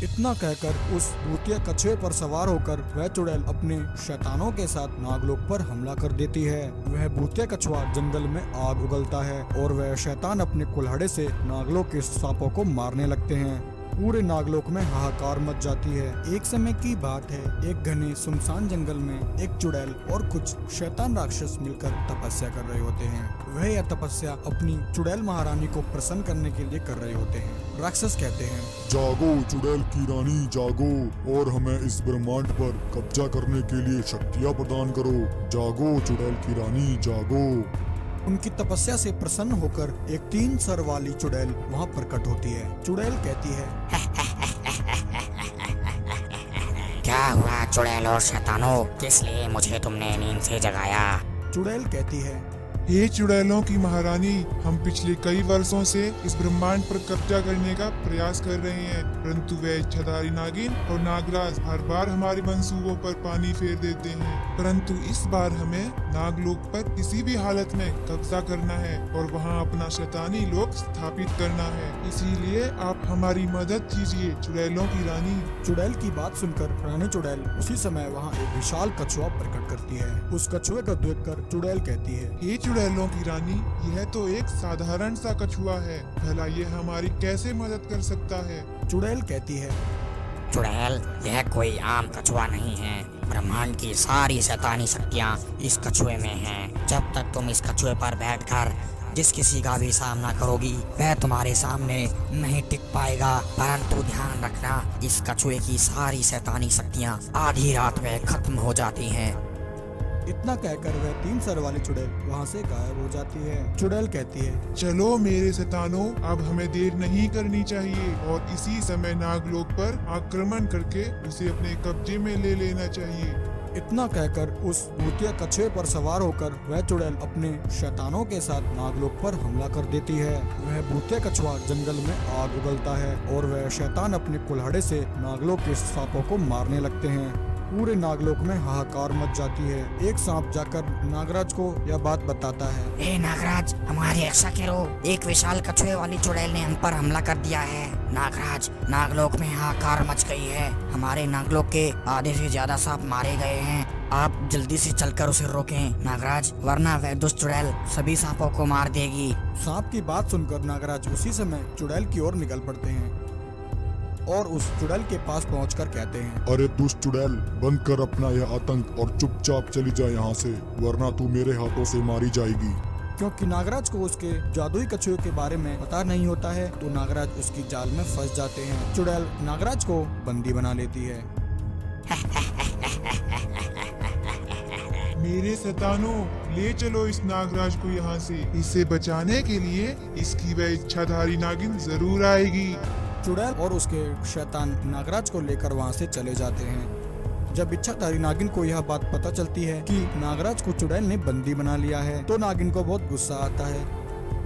इतना कहकर उस भूतिया कछुए पर सवार होकर वह चुड़ैल अपने शैतानों के साथ नागलोक पर हमला कर देती है। वह भूतिया कछुआ जंगल में आग उगलता है और वह शैतान अपने कुल्हाड़े से नागलोक के सांपों को मारने लगते हैं। पूरे नागलोक में हाहाकार मच जाती है। एक समय की बात है, एक घने सुनसान जंगल में एक चुड़ैल और कुछ शैतान राक्षस मिलकर तपस्या कर रहे होते हैं। वह यह तपस्या अपनी चुड़ैल महारानी को प्रसन्न करने के लिए कर रहे होते हैं। राक्षस कहते हैं, जागो चुड़ैल की रानी जागो और हमें इस ब्रह्मांड पर कब्जा करने के लिए शक्तियाँ प्रदान करो। जागो चुड़ैल की रानी जागो। उनकी तपस्या से प्रसन्न होकर एक 3 सर वाली चुड़ैल वहाँ प्रकट होती है। चुड़ैल कहती है, क्या हुआ चुड़ैल और शैतानों, किस लिए मुझे तुमने नींद से जगाया? चुड़ैल कहती है, हे चुड़ैलों की महारानी, हम पिछले कई वर्षों से इस ब्रह्मांड पर कब्जा करने का प्रयास कर रहे हैं, परंतु वे इच्छाधारी नागिन और नागराज हर बार हमारे मंसूबों पर पानी फेर देते हैं। परंतु इस बार हमें नागलोक पर किसी भी हालत में कब्जा करना है और वहां अपना शैतानी लोक स्थापित करना है। इसीलिए आप हमारी मदद कीजिए चुड़ैलों की रानी। चुड़ैल की बात सुनकर रानी चुड़ैल उसी समय वहाँ एक विशाल कछुआ प्रकट करती है। उस कछुए को देखकर चुड़ैल कहती है, हे चुड़ैलों की रानी, यह तो एक साधारण सा कछुआ है, भला ये हमारी कैसे मदद कर सकता है? चुड़ैल कहती है, चुड़ैल, यह कोई आम कछुआ नहीं है। ब्रह्मांड की सारी शैतानी शक्तियाँ इस कछुए में हैं। जब तक तुम इस कछुए पर बैठकर जिस किसी का भी सामना करोगी वह तुम्हारे सामने नहीं टिक पाएगा। परंतु ध्यान रखना, इस कछुए की सारी शैतानी शक्तियाँ आधी रात में खत्म हो जाती हैं। इतना कहकर वह 3 सर वाली चुड़ैल वहाँ से गायब हो जाती है। चुड़ैल कहती है, चलो मेरे शैतानों, अब हमें देर नहीं करनी चाहिए और इसी समय नागलोक पर आक्रमण करके उसे अपने कब्जे में ले लेना चाहिए। इतना कहकर उस भूतिया कछुए पर सवार होकर वह चुड़ैल अपने शैतानों के साथ नागलोक पर हमला कर देती है। वह भूतिया कछुआ जंगल में आग उगलता है और वह शैतान अपने कुल्हाड़े से नागलोक के सांपों को मारने लगते हैं। पूरे नागलोक में हाहाकार मच जाती है। एक सांप जाकर नागराज को यह बात बताता है, ए नागराज, हमारी रक्षा करो, एक विशाल कछुए वाली चुड़ैल ने हम पर हमला कर दिया है। नागराज, नागलोक में हाहाकार मच गई है, हमारे नागलोक के आधे से ज्यादा सांप मारे गए हैं। आप जल्दी से चलकर उसे रोकें नागराज, वरना वह दुष्ट चुड़ैल सभी सांपों को मार देगी। सांप की बात सुनकर नागराज उसी समय चुड़ैल की ओर निकल पड़ते हैं और उस चुड़ैल के पास पहुंचकर कहते हैं, अरे दुष्ट चुड़ैल, बंद कर अपना यह आतंक और चुपचाप चली जा यहाँ से, वरना तू मेरे हाथों से मारी जाएगी। क्योंकि नागराज को उसके जादुई कछुए के बारे में पता नहीं होता है, तो नागराज उसकी जाल में फंस जाते हैं। चुड़ैल नागराज को बंदी बना लेती है। मेरे शैतानों, ले चलो इस नागराज को यहाँ से। इसे बचाने के लिए इसकी वह इच्छाधारी नागिन जरूर आएगी। चुड़ैल और उसके शैतान नागराज को लेकर वहाँ से चले जाते हैं। जब इच्छाधारी नागिन को यह बात पता चलती है कि नागराज को चुड़ैल ने बंदी बना लिया है, तो नागिन को बहुत गुस्सा आता है।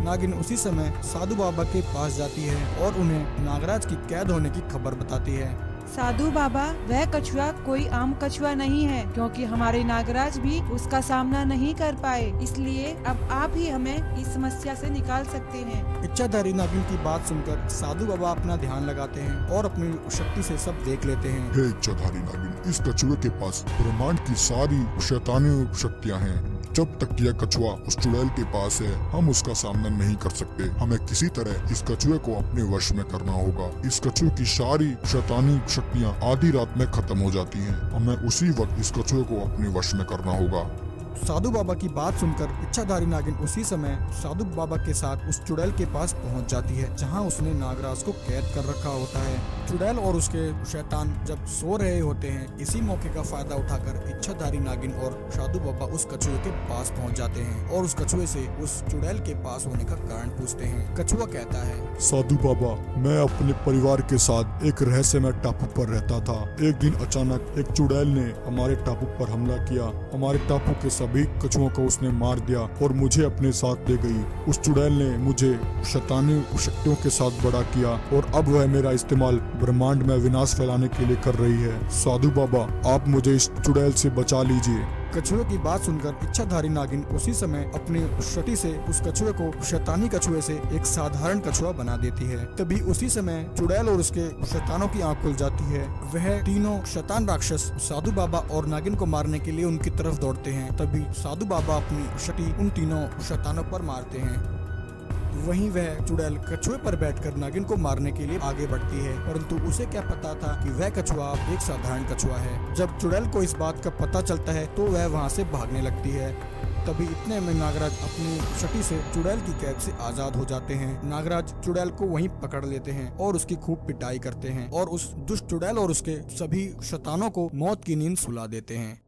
नागिन उसी समय साधु बाबा के पास जाती है और उन्हें नागराज की कैद होने की खबर बताती है। साधु बाबा, वह कछुआ कोई आम कछुआ नहीं है, क्योंकि हमारे नागराज भी उसका सामना नहीं कर पाए, इसलिए अब आप ही हमें इस समस्या से निकाल सकते हैं। इच्छाधारी नागिन की बात सुनकर साधु बाबा अपना ध्यान लगाते हैं और अपनी शक्ति से सब देख लेते हैं। हे इच्छाधारी नागिन, इस कछुए के पास ब्रह्मांड की सारी शैतानी शक्तियाँ हैं। जब तक यह कछुआ उस चुड़ैल के पास है, हम उसका सामना नहीं कर सकते। हमें किसी तरह इस कछुए को अपने वश में करना होगा। इस कछुए की सारी शैतानी शक्तियाँ आधी रात में खत्म हो जाती हैं। हमें उसी वक्त इस कछुए को अपने वश में करना होगा। साधु बाबा की बात सुनकर इच्छाधारी नागिन उसी समय साधु बाबा के साथ उस चुड़ैल के पास पहुंच जाती है, जहां उसने नागराज को कैद कर रखा होता है। चुड़ैल और उसके शैतान जब सो रहे होते हैं, इसी मौके का फायदा उठाकर इच्छाधारी नागिन और साधु बाबा उस कछुए के पास पहुंच जाते हैं और उस कछुए से उस चुड़ैल के पास होने का कारण पूछते हैं। कछुआ कहता है, साधु बाबा, मैं अपने परिवार के साथ एक रहस्यमय टापू पर रहता था। एक दिन अचानक एक चुड़ैल ने हमारे टापू पर हमला किया। हमारे टापू के सभी कछुओं को उसने मार दिया और मुझे अपने साथ ले गई। उस चुड़ैल ने मुझे शैतानी शक्तियों के साथ बड़ा किया और अब वह मेरा इस्तेमाल ब्रह्मांड में विनाश फैलाने के लिए कर रही है। साधु बाबा, आप मुझे इस चुड़ैल से बचा लीजिए। कछुए की बात सुनकर इच्छाधारी नागिन उसी समय अपनी शटी से उस कछुए को शैतानी कछुए से एक साधारण कछुआ बना देती है। तभी उसी समय चुड़ैल और उसके शैतानों की आंख खुल जाती है। वह तीनों शैतान राक्षस साधु बाबा और नागिन को मारने के लिए उनकी तरफ दौड़ते हैं। तभी साधु बाबा अपनी शटी उन तीनों शैतानों पर मारते हैं। वहीं वह चुड़ैल कछुए पर बैठकर नागिन को मारने के लिए आगे बढ़ती है, परंतु उसे क्या पता था कि वह कछुआ एक साधारण कछुआ है। जब चुड़ैल को इस बात का पता चलता है तो वह वहां से भागने लगती है। तभी इतने में नागराज अपनी शटी से चुड़ैल की कैद से आजाद हो जाते हैं। नागराज चुड़ैल को वहीं पकड़ लेते हैं और उसकी खूब पिटाई करते हैं और उस दुष्ट चुड़ैल और उसके सभी शैतानों को मौत की नींद सुला देते हैं।